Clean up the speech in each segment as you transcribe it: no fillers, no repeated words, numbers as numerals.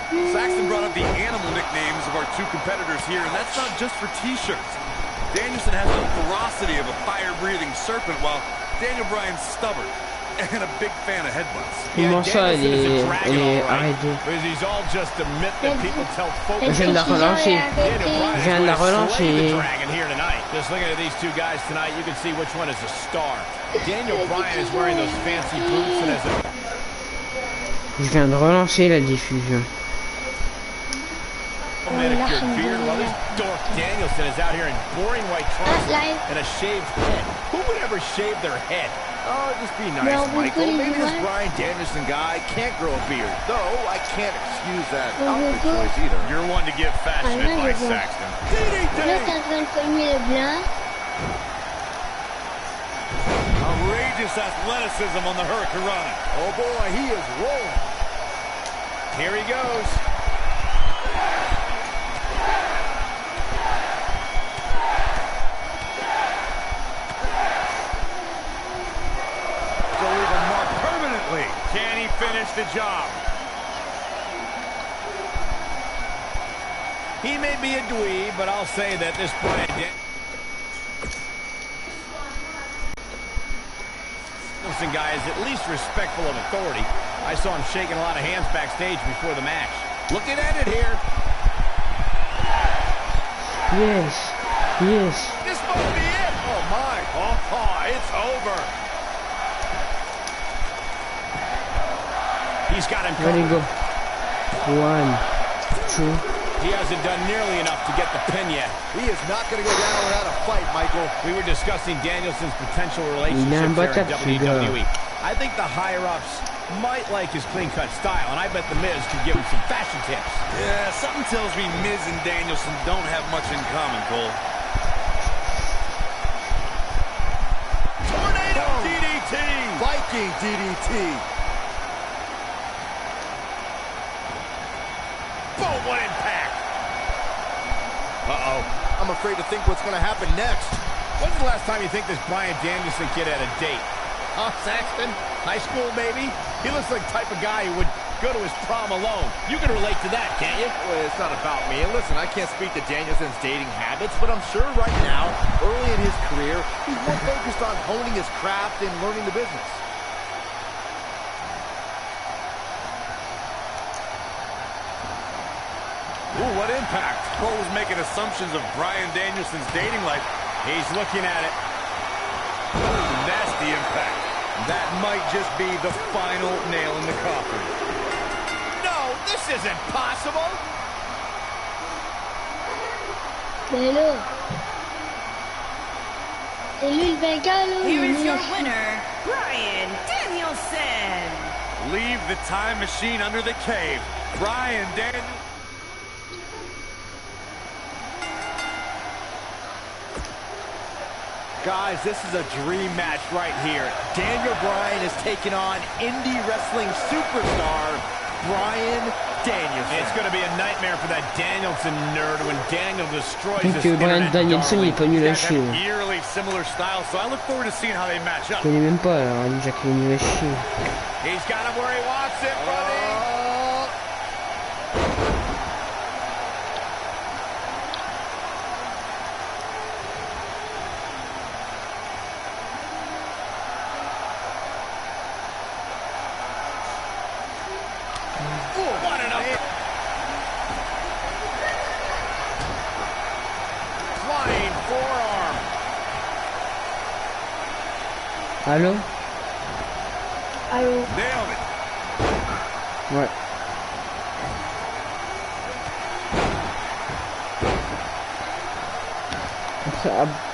Saxton brought up the animal nicknames of our two competitors here, and that's not just for T-shirts. Danielson has the ferocity of a fire-breathing serpent, while Daniel Bryan's stubborn and a big fan of headbutts. Comment ça, elle est arrêtée. Je viens de la relancer. Je viens de la relancer. Just looking at these two guys tonight, you can see which one is a star. Daniel Bryan is wearing those fancy boots and as a... Je viens de relancer la diffusion. Manicured beard, while this dork Danielson is out here in boring white trunks and a shaved head. Who would ever shave their head? Oh, just be nice, Michael. Maybe this Bryan Danielson guy can't grow a beard, though I can't excuse that outfit choice either. You're one to give fashion advice, Saxton. Outrageous athleticism on the Hurricanrana. Oh boy, he is rolling. Here he goes. Can he finish the job? He may be a dweeb, but I'll say that this Bryan Danielson guy is at least respectful of authority. I saw him shaking a lot of hands backstage before the match. Looking at it here. Yes, yes. This must be it. Oh my. Oh, it's over. He's got him covered. Let it go. 1, 2. He hasn't done nearly enough to get the pin yet. He is not going to go down without a fight, Michael. We were discussing Danielson's potential relationship here in WWE. I think the higher-ups might like his clean-cut style, and I bet The Miz could give him some fashion tips. Yeah, something tells me Miz and Danielson don't have much in common, Cole. Tornado DDT! Viking DDT! Boom, what impact! Uh-oh. I'm afraid to think what's going to happen next. When's the last time you think this Bryan Danielson kid had a date? Huh, Saxton? High school, maybe? He looks like the type of guy who would go to his prom alone. You can relate to that, can't you? Well, it's not about me. And listen, I can't speak to Danielson's dating habits, but I'm sure right now, early in his career, he's more focused on honing his craft and learning the business. Ooh, what impact. Cole was making assumptions of Bryan Danielson's dating life. He's looking at it. Ooh, nasty impact. That might just be the final nail in the coffin. No, this isn't possible. Here is your winner, Bryan Danielson. Leave the time machine under the cave. Bryan Danielson. Guys, this is a dream match right here. Daniel Bryan is taking on indie wrestling superstar Bryan Danielson. It's going to be a nightmare for that Danielson nerd when Daniel destroys this Bryan Danielson n'est pas nul à chier. Eerily similar style, so I look forward to seeing how they match up. Je connais même pas, alors il déjà qu'il est nul à chier. He's got him where he wants it, buddy. Allô? Allô? Nailed it. Ouais.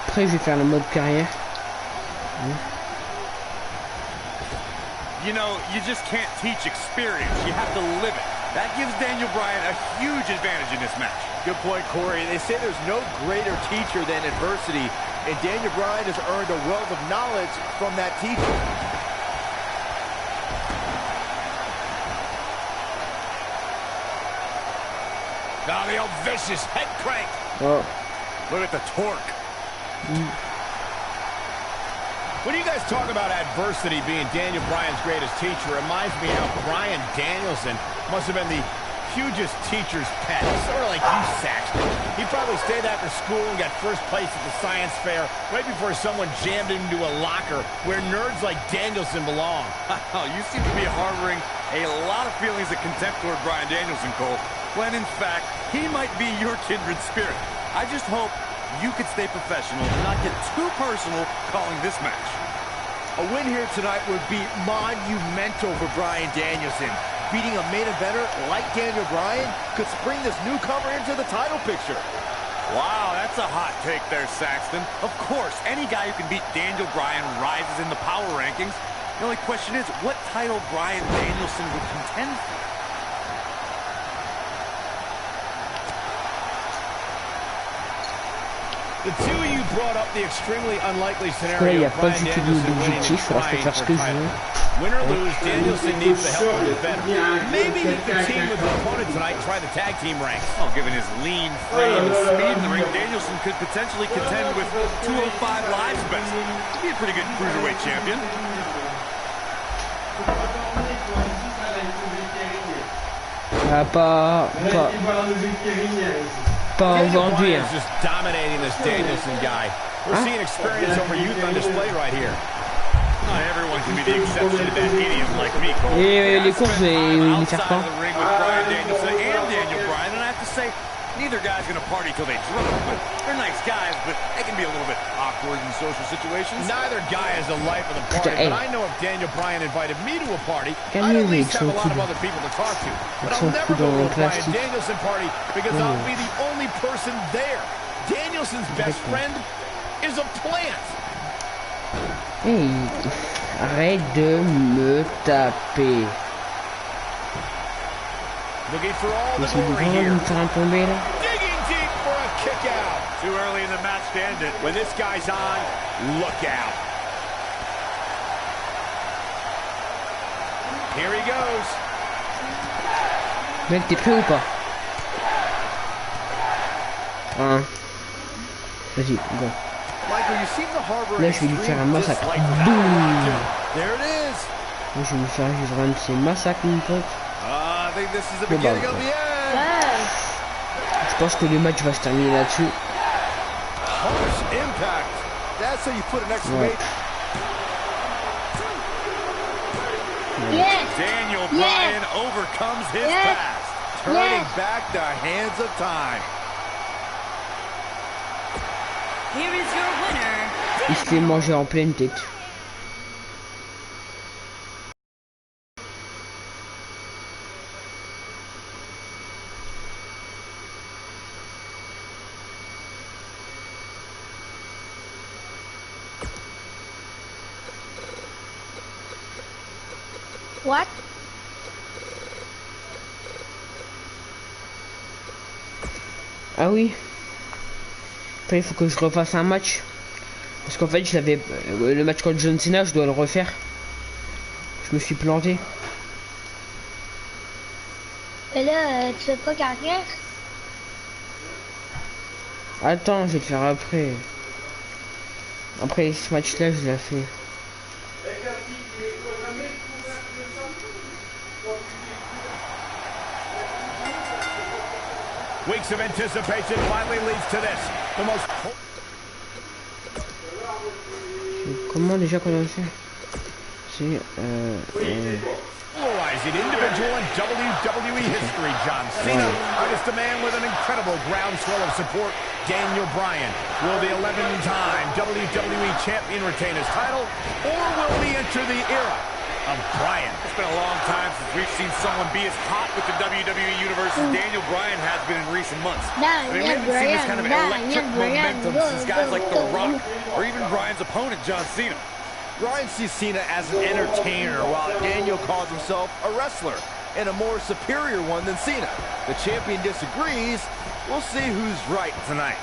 Après, je vais faire le mode carrière. You know, you just can't teach experience. You have to live it. That gives Daniel Bryan a huge advantage in this match. Good point, Corey. They say there's no greater teacher than adversity, and Daniel Bryan has earned a wealth of knowledge from that teacher. Now the old vicious head crank. Oh. Look at the torque. When you guys talk about adversity being Daniel Bryan's greatest teacher, it reminds me how Bryan Danielson must have been the hugest teacher's pet. Sort of like you, Saxton. He probably stayed after school and got first place at the science fair right before someone jammed him into a locker where nerds like Danielson belong. You seem to be harboring a lot of feelings of contempt toward Bryan Danielson, Cole, when in fact, he might be your kindred spirit. I just hope you could stay professional and not get too personal calling this match. A win here tonight would be monumental for Bryan Danielson. Beating a main eventer like Daniel Bryan could spring this newcomer into the title picture. Wow, that's a hot take there, Saxton. Of course, any guy who can beat Daniel Bryan rises in the power rankings. The only question is, what title Bryan Danielson would contend for? The two of you brought up the extremely unlikely Là, il scenario n'y a of pas Bryan du tout Danielson winning d'objectif, and alors je peux trying faire ce for que je title. veux. Win or lose, Danielson needs the help of his veteran. Maybe he could team with his opponent tonight and try the tag team ranks. Well, given his lean frame and speed in the ring, Danielson could potentially contend with 205 Live's best. He'd be a pretty good cruiserweight champion. Pas aujourd'hui. Bryan's just dominating this Danielson guy. We're seeing experience over youth on display right here. Not everyone can be the exception to that idiom like me, Cole. Et les courses, je vais les faire Outside pas. of the ring with Bryan Danielson and Daniel Bryan, and I have to say, neither guy's going to party till they drunk. But they're nice guys, but they can be a little bit awkward in social situations. Neither guy has the life of the party, but I know if Daniel Bryan invited me to a party, Can I'd you at least read have a so lot of cool? other people to talk to. But So I'll never cool go to a dans Bryan plastique. Danielson party because I'll be the only person there. Danielson's best friend is a plant. Hey, arrête de me taper. Looking for all the C'est du glory vraiment de here. me faire un tomber là. Digging deep for a kick out. Too early in the match to end it. When this guy's on, look out. Here he goes. Mec, t'es prêt ou pas? Hein. Vas-y, go. Michael, you seem to harbor Là, je vais lui faire un massacre. dislike for Boum. Bryan. There it is. Là, je vais lui faire juste un de ces massacres, mon pote. I think this is the Bon, beginning bah, of the end. Ouais. Je pense que le match va se terminer là-dessus. Harsh impact. That's how you put an exclamation. Yes. Daniel Yeah. Bryan overcomes his Yeah. past. Turning back the hands of time. Here is your winner. Il se fait manger en pleine tête. What? Ah oui. Après, il faut que je refasse un match. Parce qu'en fait, je l'avais. Le match contre John Cena, je dois le refaire. Je me suis planté. Et là, tu fais pas carrière? Attends, je vais le faire après. Après ce match-là, je l'ai fait. Weeks of anticipation finally leads to this. The most Comment déjà qu'on a fait? C'est polarizing individual in WWE history, John Cena, against a man with an incredible groundswell of support, Daniel Bryan. Will the 11-time WWE champion retain his title, or will we enter the era of Bryan? It's been a long time since we've seen someone be as hot with the WWE Universe as Daniel Bryan has been in recent months. I mean, we haven't seen this kind of electric momentum since guys like The Rock or even Bryan's opponent, John Cena. Bryan sees Cena as an entertainer, while Daniel calls himself a wrestler, and a more superior one than Cena. The champion disagrees. We'll see who's right tonight.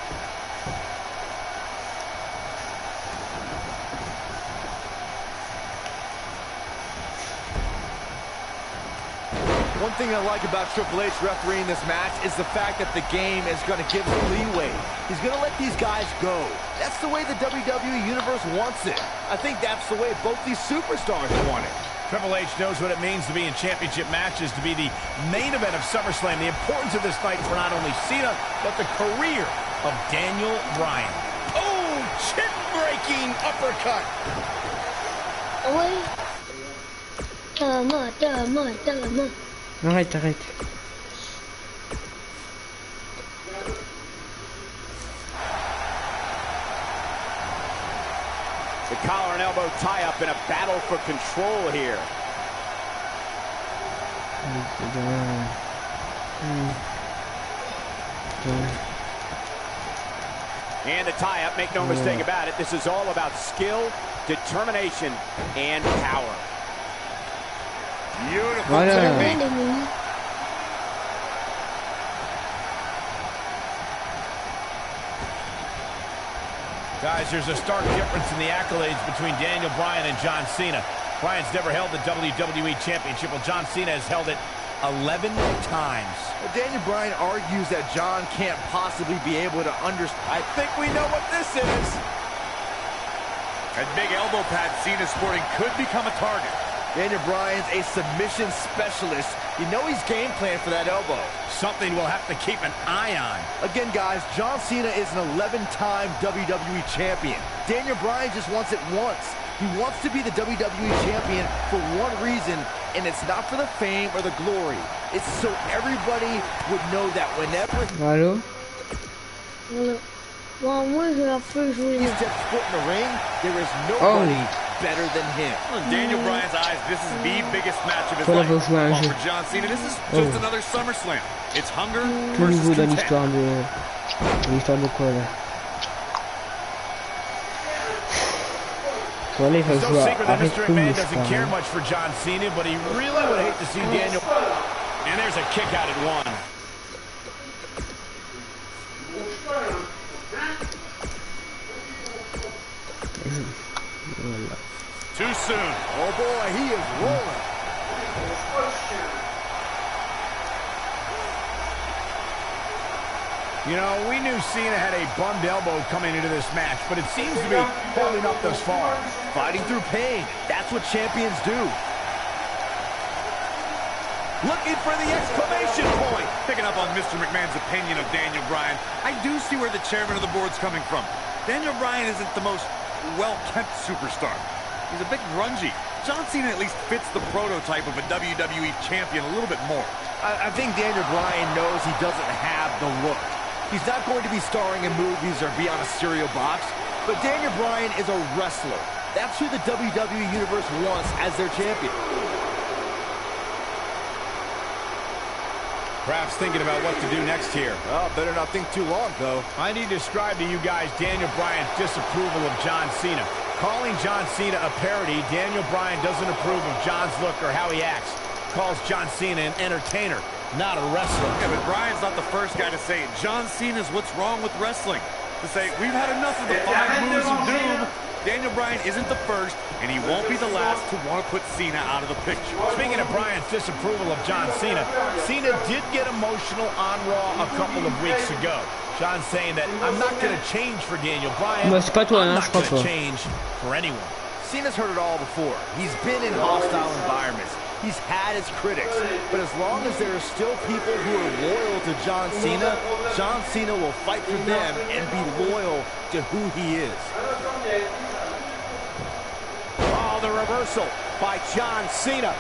One thing I like about Triple H refereeing this match is the fact that the game is going to give him leeway. He's going to let these guys go. That's the way the WWE Universe wants it. I think that's the way both these superstars want it. Triple H knows what it means to be in championship matches, to be the main event of SummerSlam. The importance of this night for not only Cena, but the career of Daniel Bryan. Oh, chin-breaking uppercut. Oui. Toma. Arrête, arrête. The collar and elbow tie-up in a battle for control here. And the tie-up, make no mistake about it, this is all about skill, determination, and power. Beautiful technique. Guys, there's a stark difference in the accolades between Daniel Bryan and John Cena. Bryan's never held the WWE Championship, while John Cena has held it 11 times. Well, Daniel Bryan argues that John can't possibly be able to understand. I think we know what this is. That big elbow pad Cena's sporting could become a target. Daniel Bryan's a submission specialist. You know he's game planned for that elbow. Something we'll have to keep an eye on. Again, guys, John Cena is an 11-time WWE champion. Daniel Bryan just wants it once. He wants to be the WWE champion for one reason, and it's not for the fame or the glory. It's so everybody would know that whenever Allô? Well, moi, je vais plus jouer. he steps foot in the ring, there is nobody better than him. In Daniel Bryan's eyes, this is the biggest match of his Voilà, life. faut jouer un While jeu. for John Cena, this is just another SummerSlam. It's hunger Tout versus nouveau dans content. l'histoire de... L'histoire de quoi, là? Voilà, il va It's no jouer secret à that Mr. Red Bull, McMahon je doesn't care crois. much for John Cena, but he really would hate to see Daniel. And there's a kick out at one. Voilà. Too soon. Oh boy, he is rolling. You know, we knew Cena had a bummed elbow coming into this match, but it seems to be holding up thus far. Fighting through pain. That's what champions do. Looking for the exclamation point. Picking up on Mr. McMahon's opinion of Daniel Bryan, I do see where the chairman of the board's coming from. Daniel Bryan isn't the most well-kept superstar. He's a bit grungy. John Cena at least fits the prototype of a WWE champion a little bit more. I think Daniel Bryan knows he doesn't have the look. He's not going to be starring in movies or be on a cereal box, but Daniel Bryan is a wrestler. That's who the WWE Universe wants as their champion. Perhaps thinking about what to do next here. Oh, better not think too long, though. I need to describe to you guys Daniel Bryan's disapproval of John Cena. Calling John Cena a parody, Daniel Bryan doesn't approve of John's look or how he acts. Calls John Cena an entertainer, not a wrestler. Yeah, but Bryan's not the first guy to say it. John Cena's what's wrong with wrestling. To say, we've had enough of the 5 moves of doom. Daniel Bryan isn't the first, and he won't be the last to want to put Cena out of the picture. Speaking of Bryan's disapproval of John Cena, Cena did get emotional on Raw a couple of weeks ago. John saying that, I'm not going to change for Daniel Bryan. Bah, c'est pas toi, I'm hein, not je crois going to pas. change for anyone. Cena's heard it all before. He's been in hostile environments. He's had his critics. But as long as there are still people who are loyal to John Cena will fight for them and be loyal to who he is. Oh, the reversal by John Cena.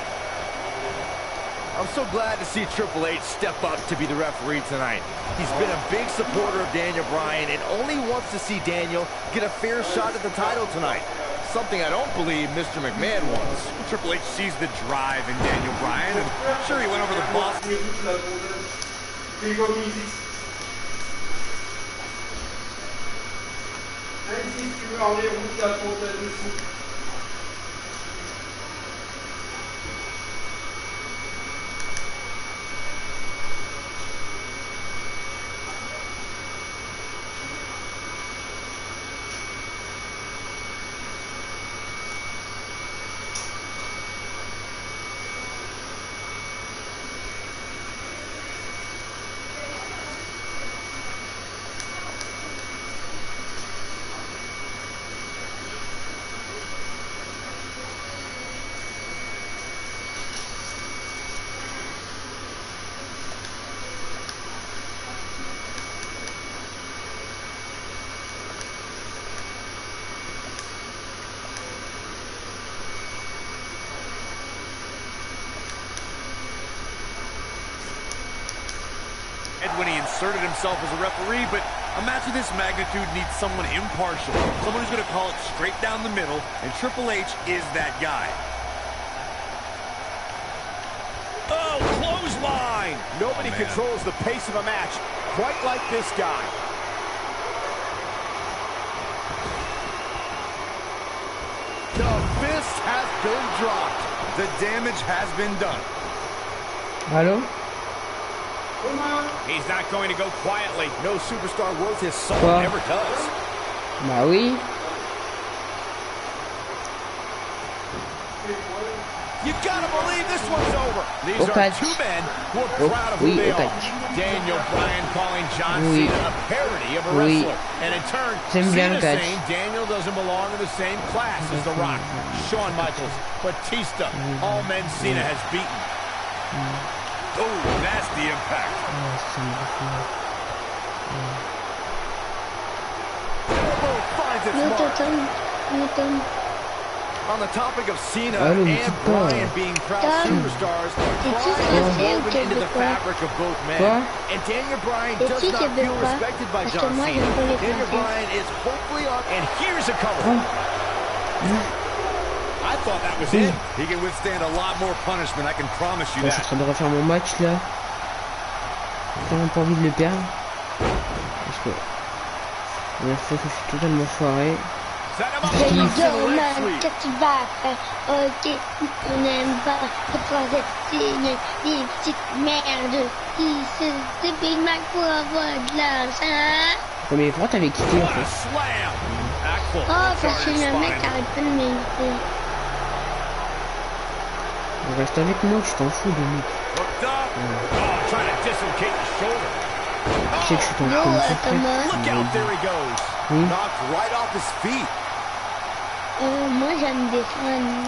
I'm so glad to see Triple H step up to be the referee tonight. He's been a big supporter of Daniel Bryan and only wants to see Daniel get a fair shot at the title tonight. Something I don't believe Mr. McMahon wants. Triple H sees the drive in Daniel Bryan, and sure, he went over the boss. when he inserted himself as a referee, but a match of this magnitude needs someone impartial, someone who's going to call it straight down the middle, and Triple H is that guy. Oh, clothesline! Nobody controls the pace of a match quite like this guy. The fist has been dropped. The damage has been done. Allô? He's not going to go quietly. No superstar worth his salt Quoi? ever does. Bah oui. You gotta believe this one's over. These Au are catch. two men who are proud of who Oui, they au are. catch. Daniel Bryan calling John Oui. Cena a parody of a Oui. wrestler. And in turn, J'aime bien le Cena catch. saying Daniel doesn't belong in the same class as The Rock, Shawn Michaels, Batista, all men Cena has beaten. Oh, nasty impact. Elbow finds its mark. Newton. On the topic of Cena Allô, and petit Bryan pas. being proud Tom. superstars, Et pride tu is sais woven into the Québécois? fabric of both men. Quoi? And Daniel Bryan Et does tu not feel Québécois? respected by Parce que John moi, Cena. j'aime pas les Daniel Français. Bryan is hopefully on. And here's a cover. I thought that was it. He can withstand a lot more punishment, I can promise you Je suis en that. train de refaire mon match là. J'ai vraiment pas envie de le perdre. Parce que la dernière fois que je suis totalement foiré. Set him up C'est with le a silhouette dommage sweep. que tu vas faire. Ok, on n'aime pas les Français, les petites merdes qui se débrouillent mal pour avoir de l'argent. Ouais, mais pourquoi t'avais quitté en What a fait? slam. Axel Oh, parce que charted le mec spine. arrête pas de m'inviter. Reste avec moi, tu t'en fous de nous. Hooked up. Oh, trying to dislocate the shoulder. Tu sais que je suis ton Yo, comme ça. Thomas, Look out, there he goes. Oui. Knocked right off his feet. moi j'aime défendre.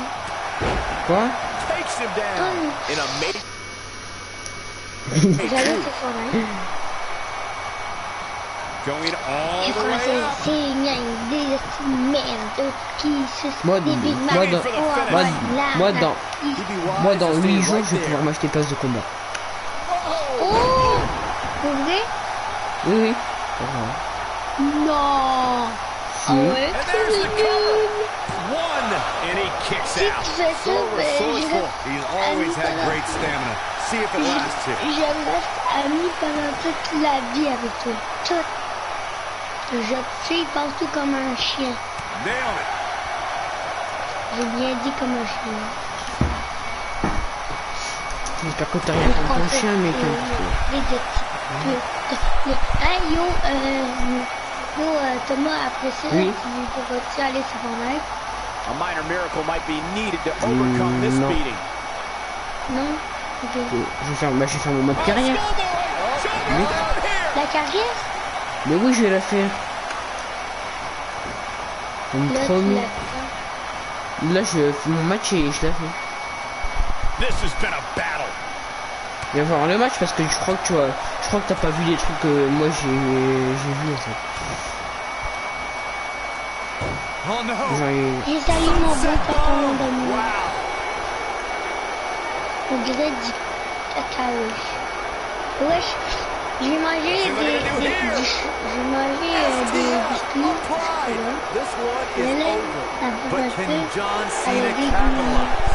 Quoi? Takes him down in a major. J'avais ce soir, hein. Going all Les the way Français, up. c'est des petites merdes qui se Moi, débrouillent moi, mal dans- pour avoir de l'argent. moi, dans- He'd be wise Moi dans to stay 8 jours, right je vais there. pouvoir m'acheter place de combat. Oh! Pour vrai? Oui, oui. Voilà. Non! Si. Ah ouais, And c'est there's the cover. nul! One, and he kicks Si out. tu fais ça, So ben, resourceful. He's always had great stamina. See if it lasts here. je reste ami pendant toute la vie avec toi. Toute. Je te suis partout comme un chien. Nailed it. J'ai bien dit comme un chien. J'espère que t'as rien contre ton chien, mais Hey yo, Thomas, après ça, Oui. tu pourras-tu aller sur ton live? A minor miracle might be needed to overcome this no. beating. Non? Ok. je vais faire mon mode carrière. Oui. La carrière? Mais oui, je vais la faire. Comme Là, tu promis. l'as fait. Là, je fais mon match et je la fais. This has been a battle. Il va falloir le match parce que je crois que tu vois, je crois que t'as pas vu les trucs que moi j'ai vu en fait. Oh no. Genre, J'ai salué mon beau patron d'amour. Au gré du cacao. Wesh, j'ai mangé See what they do here. j'ai mangé des biscuits. Pride. This one Mais is là, over. la But brossée, can John elle Cena a des capitalize?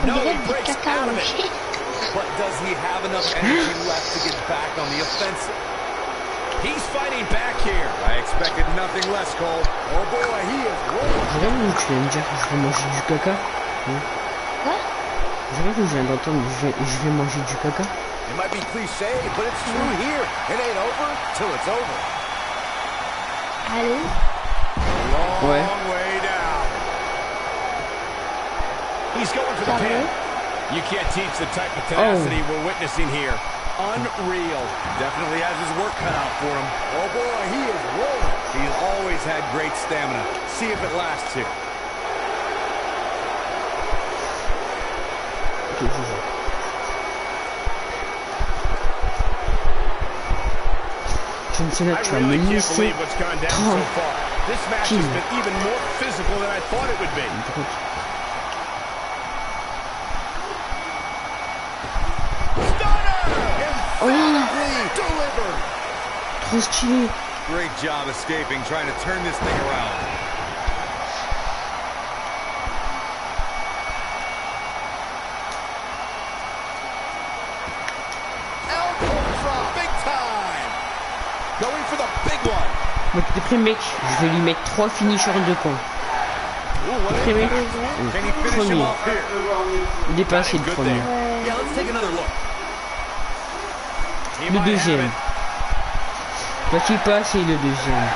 on No, dirait he du breaks out cacao. of it. But does he have enough energy left to get back on the offensive? He's fighting back here. I expected nothing less, Cole. Oh boy, he is rolling. je rêve où tu viens de dire que je vais manger du caca. Quoi? Je rêve où je viens d'entendre je vais manger du caca. It might be cliche, but it's true here. It ain't over till it's over. Allô? Long Ouais. way down. He's going for the Ça pin. va? You can't teach the type of tenacity we're witnessing here. Unreal. Definitely has his work cut out for him. Oh boy, he is rolling. He's always had great stamina. See if it lasts here. Ok, je joue. John Cena, I tu vas really me can't laisser. believe what's gone down so far. This match has been even more physical than I thought it would be. Stop! delivered. Trop stylé. Great job escaping, trying to turn this thing around. Elbow drop, big time. Going for the big one. Mec, t'es prêt, mec? Je vais lui mettre 3 finishers de points. T'es prêt, mec? Can he finish him Premier. off here? Il est passé le Good premier. there. Yeah, let's take another look. He Le might have deuxième. it. Toi qui passe et le deuxième.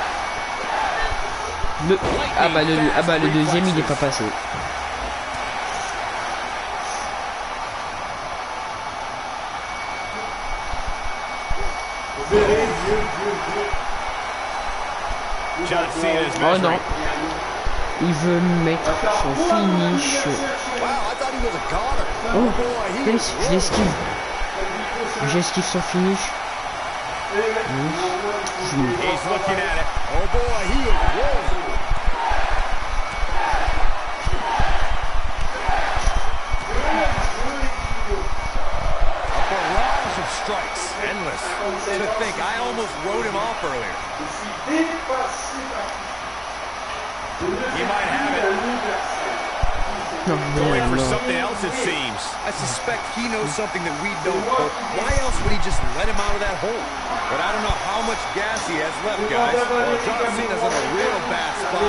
Le deuxième il est pas passé. John Cena's Oh non. measuring. Il veut mettre son finish. Wow, I thought he was a goner. Oh, boy, he je was l'esquive. J'esquive son finish. He's looking at it. Oh boy, he is rolling. A barrage of strikes. Endless. To think, I almost wrote him off earlier. He might have it. Going for something else, it seems. I suspect he knows something that we don't. But why else would he just let him out of that hole? But I don't know how much gas he has left, guys. Well, John Cena's in a real bad spot.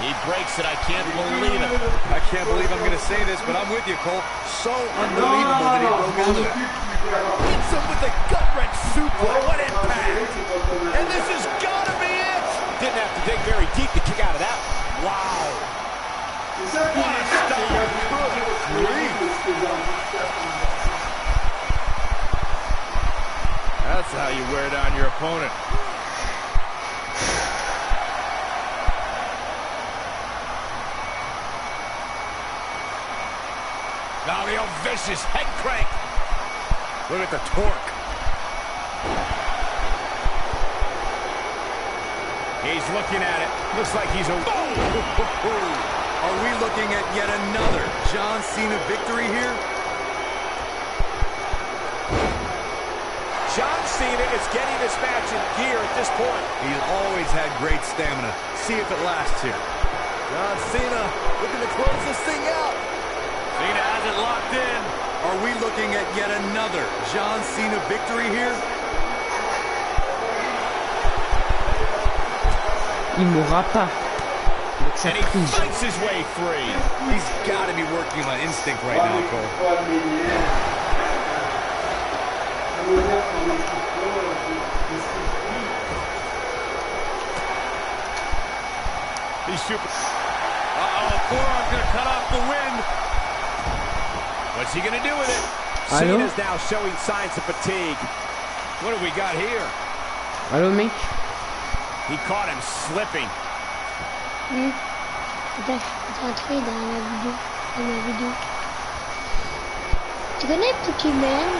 He breaks it. I can't believe it. I can't believe I'm going to say this, but I'm with you, Cole. So unbelievable that he broke out of that. Hits him with a gut-wrench suplex. What impact! And this has got to be it. Didn't have to dig very deep to kick out of that. Wow. What a stop. Good grief. That's how you wear down your opponent. Now the old vicious head crank. Look at the torque. He's looking at it. Looks like he's a... Are we looking at yet another John Cena victory here? John Cena is getting this match in gear at this point. He's always had great stamina. See if it lasts here. John Cena looking to close this thing out. Cena has it locked in. Are we looking at yet another John Cena victory here? Il mourra pas. Avec sa And he prise. fights his way free. He's got to be working on instinct right now, Cole. He's super... Uh-oh, forearm's going to cut off the wind. What's he going to do with it? Hello? Cena's now showing signs of fatigue. What do we got here? Allô mec? He caught him slipping. Attends, je vais rentrer dans la vidéo. Tu connais Pokémon?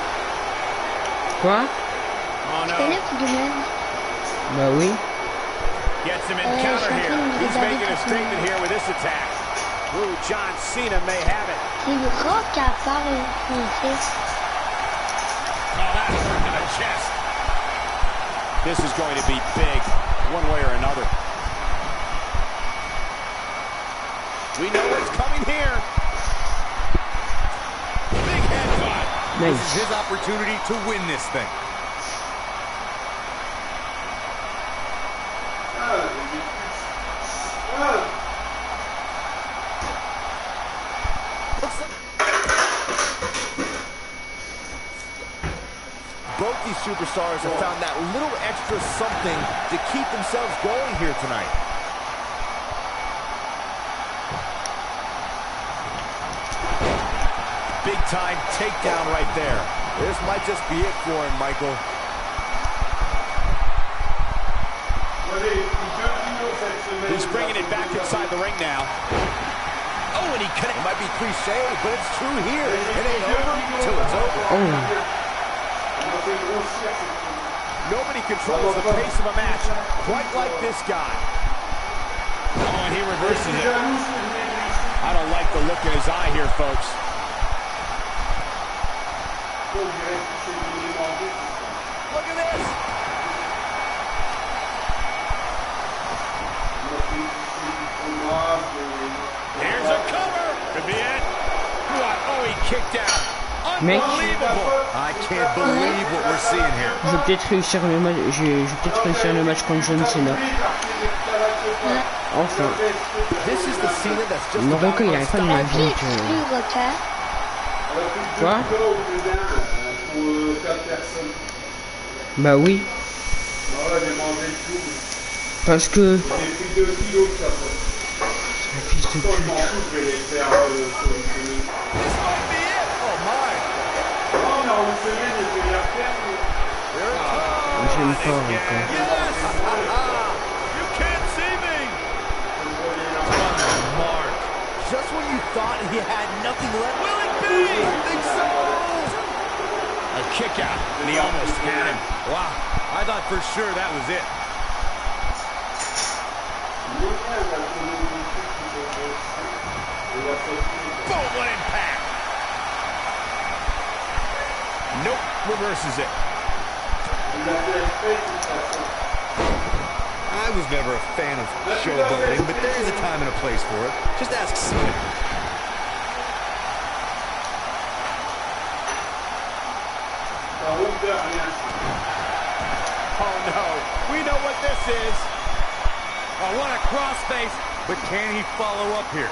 Quoi? Oh Tu no. connais Pokémon? Bah oui. Gets him in counter here. He's making a statement here with this attack. Ooh, John Cena may have it. C'est le rock à parle français. Oh, that hurt to the chest. This is going to be big, one way or another. We know what's coming here. Big headbutt. This is Nice. his opportunity to win this thing. Both these superstars have found that little extra something to keep themselves going here tonight. Big time takedown right there. This might just be it for him, Michael. He's bringing it back inside the ring now. Oh, and he connected. It might be cliche, but it's true here. It ain't over till it's over. Oh. Nobody controls the pace of a match quite like this guy. Oh, and he reverses it. I don't like the look in his eye here, folks. Look at this. Here's a cover. Could be it. What? Oh, he kicked out. Mec, Unbelievable. I can't believe what we're seeing here. je vais peut-être réussir le match. Je vais peut-être réussir le match contre John Cena. Enfin. This is the Cena that's just Le about requin, il arrive pas de ma vie. Quoi? Bah oui. Parce que... This might be it. Oh, my. J'aime pas encore. Yes. You can't see me. On the mark. Just when you thought he had nothing left. Will it be? I think so. A kick out, and he almost had him. Wow, I thought for sure that was it. Boom, what impact. Nope, reverses it. I was never a fan of showboating, but there is a time and a place for it. Just ask Cena. Oh, no. We know what this is. Oh, what a crossface, but can he follow up here?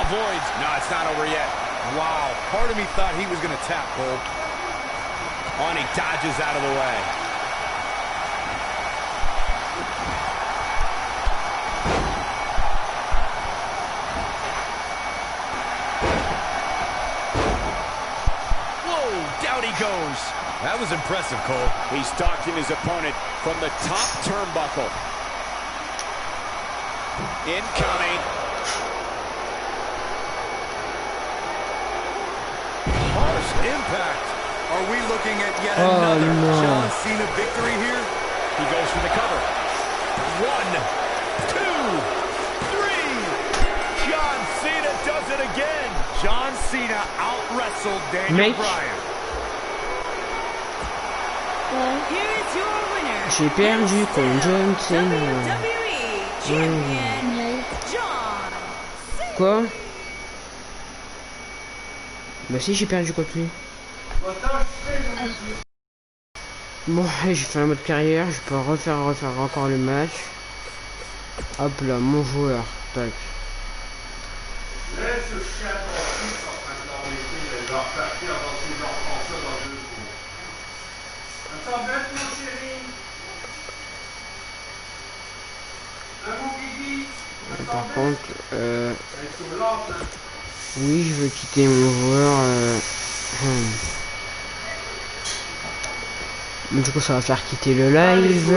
Avoids. No, it's not over yet. Wow, part of me thought he was going to tap, Cole. On, he dodges out of the way. Whoa, down he goes. That was impressive, Cole. He's stalking his opponent from the top turnbuckle. Incoming. Harsh impact. Are we looking at yet Oh, another no. John Cena victory here? He goes for the cover. 1, 2, 3. John Cena does it again. John Cena out-wrestled Daniel Mec. Bryan. Here is your winner. J'ai perdu contre John Cena. WWE Champion John Cena. Quoi? Bah si, j'ai perdu contre lui. Bon, allez, j'ai fait un mode carrière, je peux refaire encore le match. Hop là, mon joueur, tac. Par contre, oui, je veux quitter mon joueur. Du coup, ça va faire quitter le live.